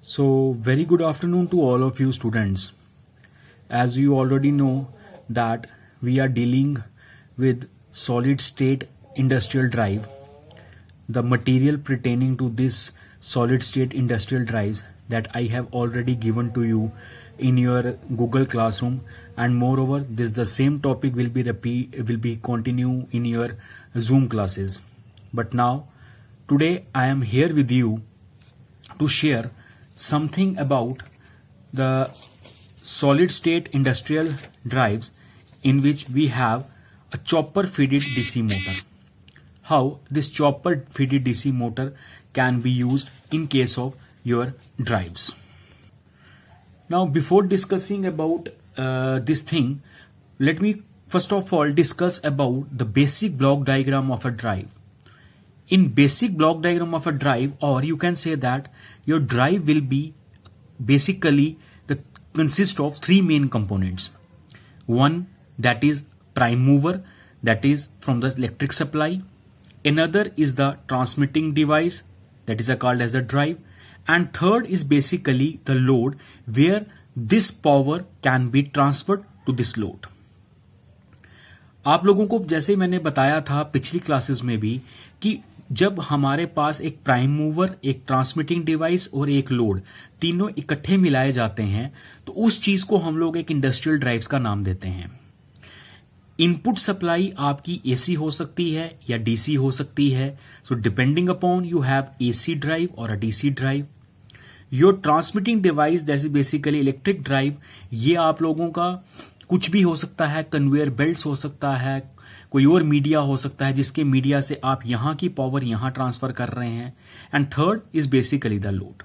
So, very good afternoon to all of you students. As you already know that we are dealing with solid state industrial drive. The material pertaining to this solid state industrial drives that I have already given to you in your Google Classroom, and moreover this the same topic will be continue in your Zoom classes. But now today I am here with you to share something about the solid state industrial drives in which we have a chopper fitted DC motor. How this chopper fitted DC motor can be used in case of your drives. Now before discussing about this thing, let me first of all discuss about the basic block diagram of a drive. In basic block diagram of a drive, or you can say that your drive will be basically consist of three main components. One, that is prime mover, that is from the electric supply. Another is the transmitting device, that is called as the drive. And third is basically the load, where this power can be transferred to this load. आप लोगों को जैसे मैंने बताया था पिछली classes में भी कि जब हमारे पास एक प्राइम मूवर, एक ट्रांसमिटिंग डिवाइस और एक लोड तीनों इकट्ठे मिलाए जाते हैं तो उस चीज को हम लोग एक इंडस्ट्रियल ड्राइव्स का नाम देते हैं. इनपुट सप्लाई आपकी एसी हो सकती है या डीसी हो सकती है. So depending upon you have AC drive और a DC drive. Your transmitting device that is basically electric drive, ये आप लोगों का कुछ भी हो सकता है. कन्वेयर बेल्ट्स हो सकता है, कोई और मीडिया हो सकता है जिसके मीडिया से आप यहां की पावर यहां ट्रांसफर कर रहे हैं. And third is basically the load.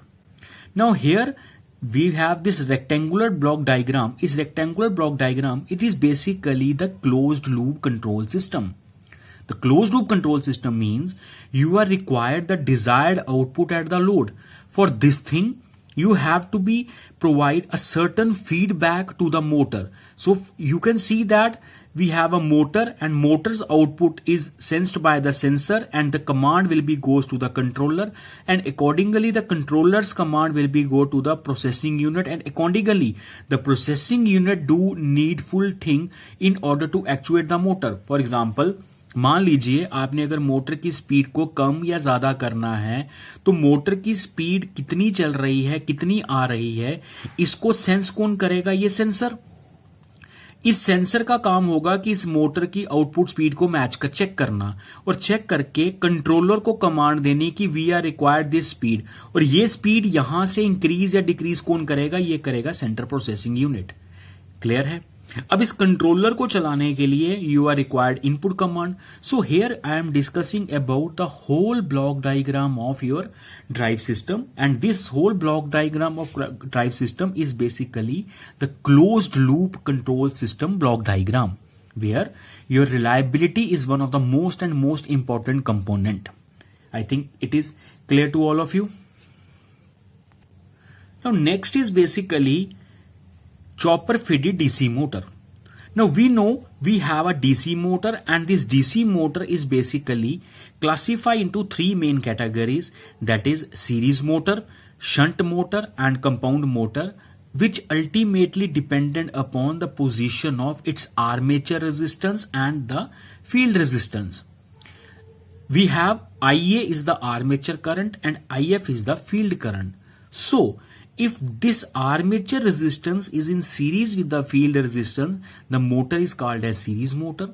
Now here we have this rectangular block diagram. Is rectangular block diagram, it is basically the closed loop control system. The closed loop control system means you are required the desired output at the load. For this thing you have to be provide a certain feedback to the motor. So you can see that we have a motor, and motor's output is sensed by the sensor, and the command will be goes to the controller, and accordingly the controller's command will be go to the processing unit, and accordingly the processing unit do needful thing in order to actuate the motor. For example, मान लीजिए आपने अगर motor की speed को कम या ज्यादा करना है तो मोटर की स्पीड कितनी चल रही है, कितनी आ रही है, इसको सेंस कौन करेगा? ये सेंसर. इस सेंसर का काम होगा कि इस मोटर की आउटपुट स्पीड को मैच कर चेक करना, और चेक करके कंट्रोलर को कमांड देनी कि we are required this speed, और ये स्पीड यहां से इंक्रीज या डिक्रीज कौन करेगा? ये करेगा सेंट्रल प्रोसेसिंग यूनिट. क्लियर है? अब इस कंट्रोलर को चलाने के लिए you are required input command. So here I am discussing about the whole block diagram of your drive system, and this whole block diagram of drive system is basically the closed loop control system block diagram, where your reliability is one of the most important component. I think it is clear to all of you. Now next is basically chopper fitted DC motor. Now we know we have a DC motor, and this DC motor is basically classified into three main categories, that is series motor, shunt motor and compound motor, which ultimately dependent upon the position of its armature resistance and the field resistance. We have IA is the armature current and IF is the field current. So if this armature resistance is in series with the field resistance, the motor is called as series motor.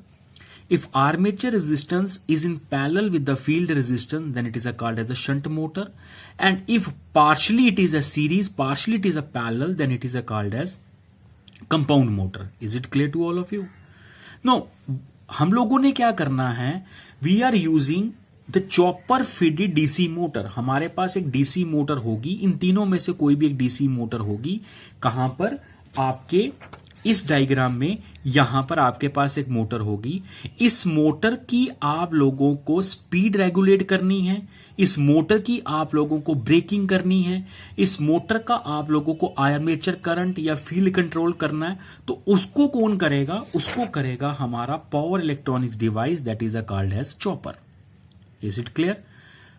If armature resistance is in parallel with the field resistance, then it is called as a shunt motor. And if partially it is a series, partially it is a parallel, then it is called as compound motor. Is it clear to all of you? Now, हम लोगों ने क्या करना है? We are using the chopper fitted DC motor. हमारे पास एक DC motor होगी, इन तीनों में से कोई भी एक डीसी मोटर होगी. कहां पर? आपके इस डायग्राम में यहां पर आपके पास एक मोटर होगी. इस मोटर की आप लोगों को स्पीड रेगुलेट करनी है, इस मोटर की आप लोगों को ब्रेकिंग करनी है, इस मोटर का आप लोगों को आर्मेचर करंट या फील्ड कंट्रोल करना है. तो उसको कौन करेगा? उसको करेगा हमारा power electronics device, that is called as chopper. Is it clear?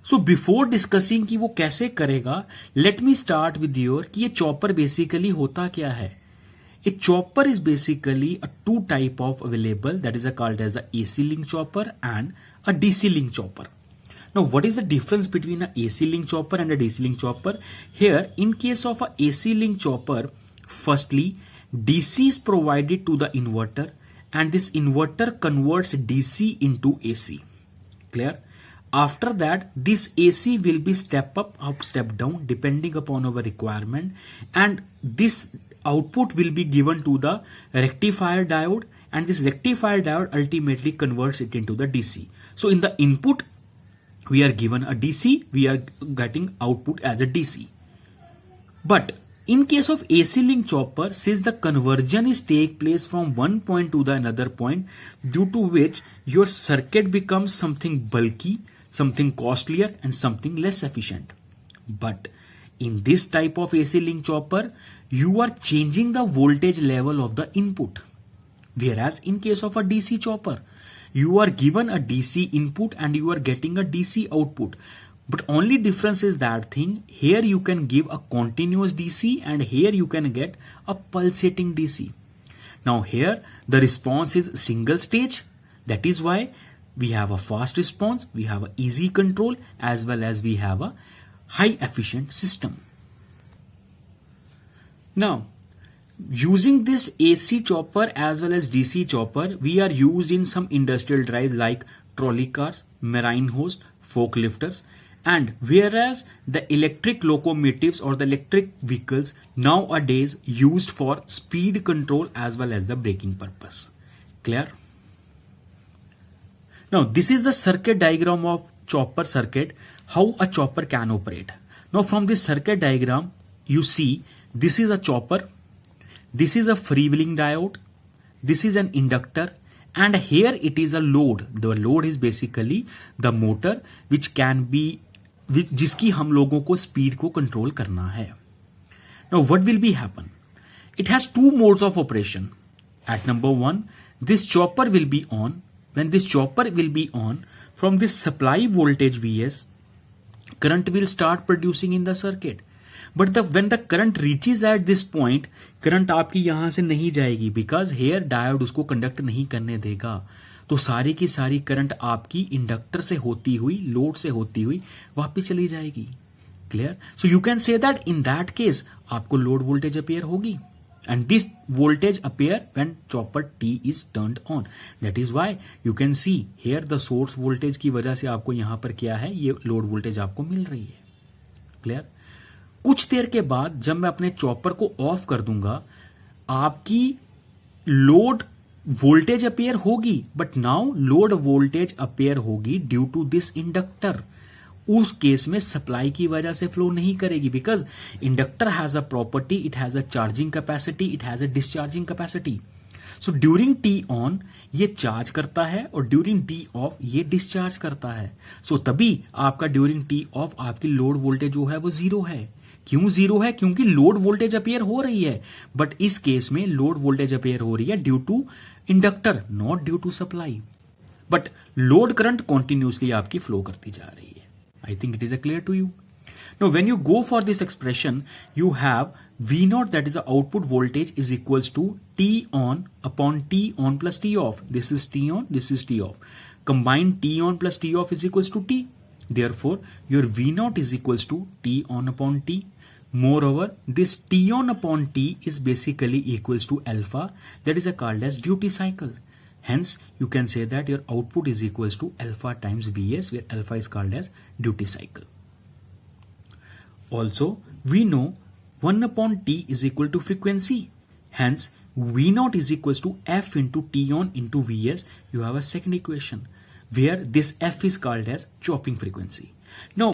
So before discussing कि वो कैसे करेगा, let me start with your कि ये चॉपर बेसिकली होता क्या है. A chopper is basically a two type of available, that is called as the AC link chopper and a DC link chopper. Now what is the difference between a AC link chopper and a DC link chopper? Here in case of a AC link chopper, firstly DC is provided to the inverter and this inverter converts DC into AC. Clear? After that this AC will be step up, step down depending upon our requirement, and this output will be given to the rectifier diode, and this rectifier diode ultimately converts it into the DC. So in the input we are given a DC, we are getting output as a DC. But in case of AC link chopper, since the conversion is take place from one point to the another point, due to which your circuit becomes something bulky, something costlier and something less efficient. But in this type of AC link chopper, you are changing the voltage level of the input. Whereas in case of a DC chopper, you are given a DC input and you are getting a DC output. But only difference is that thing, here you can give a continuous DC and here you can get a pulsating DC. Now here the response is single stage. That is why we have a fast response, we have a easy control, as well as we have a high efficient system. Now using this AC chopper as well as DC chopper, we are used in some industrial drives like trolley cars, marine hose, forklifters, and whereas the electric locomotives or the electric vehicles nowadays used for speed control as well as the braking purpose. Clear? Now this is the circuit diagram of chopper circuit, how a chopper can operate. Now from this circuit diagram you see this is a chopper, this is a freewheeling diode, this is an inductor, and here it is a load. The load is basically the motor which can be जिसकी हम लोगों को speed को control करना है. Now what will be happen? It has two modes of operation. At number one, this chopper will be on. When this chopper will be on, from this supply voltage Vs, current will start producing in the circuit. But when the current reaches at this point, current आपकी यहां से नहीं जाएगी because here diode उसको conduct नहीं करने देगा. तो सारी की सारी करंट आपकी इंडक्टर से होती हुई, लोड से होती हुई वापस चली जाएगी. Clear? So you can say that in that case आपको लोड वोल्टेज अपेयर होगी, and this voltage appear when chopper T is turned on. That is why you can see here the source voltage की वजह से आपको यहां पर क्या है, ये लोड वोल्टेज आपको मिल रही है. क्लियर? कुछ देर के बाद जब मैं अपने चॉपर को ऑफ कर दूंगा, आपकी लोड वोल्टेज अपेयर होगी, but now load voltage appear होगी ड्यू टू दिस इंडक्टर. उस केस में सप्लाई की वजह से फ्लो नहीं करेगी, because inductor has a property, it has a charging capacity, it has a discharging capacity. So during T on ये charge करता है और ड्यूरिंग टी ऑफ ये डिस्चार्ज करता है. सो तभी आपका ड्यूरिंग टी ऑफ आपकी लोड वोल्टेज जो है वो जीरो है. क्यों जीरो है? क्योंकि लोड वोल्टेज अपेयर हो रही है, बट इस केस में लोड वोल्टेज अपेयर हो रही है due to inductor, not due to supply. But load current continuously आपकी फ्लो करती जा रही है. I think it is a clear to you. Now when you go for this expression, you have V naught, that is the output voltage, is equals to T on upon T on plus T off. This is T on, this is T off. Combine T on plus T off is equals to T. Therefore, your V naught is equals to T on upon T. Moreover, this T on upon T is basically equals to alpha, that is called as duty cycle. Hence, you can say that your output is equals to alpha times Vs, where alpha is called as duty cycle. Also, we know 1 upon T is equal to frequency. Hence, V naught is equals to F into T on into Vs. You have a second equation where this F is called as chopping frequency. Now,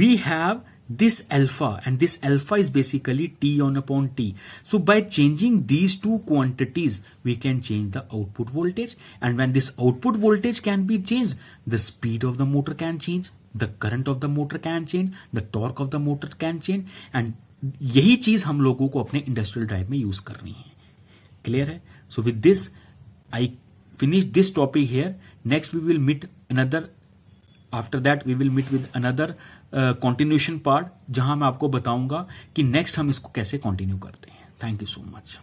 we have this alpha, and this alpha is basically T on upon T. So, by changing these two quantities, we can change the output voltage. And when this output voltage can be changed, the speed of the motor can change. The current of the motor can change, the torque of the motor can change, and यही चीज हम लोगों को अपने industrial drive में use करनी है. Clear है? So with this I finish this topic here. Next we will meet another after that we will meet with another continuation part, जहां मैं आपको बताऊंगा कि नेक्स्ट हम इसको कैसे कंटिन्यू करते हैं. Thank you so much.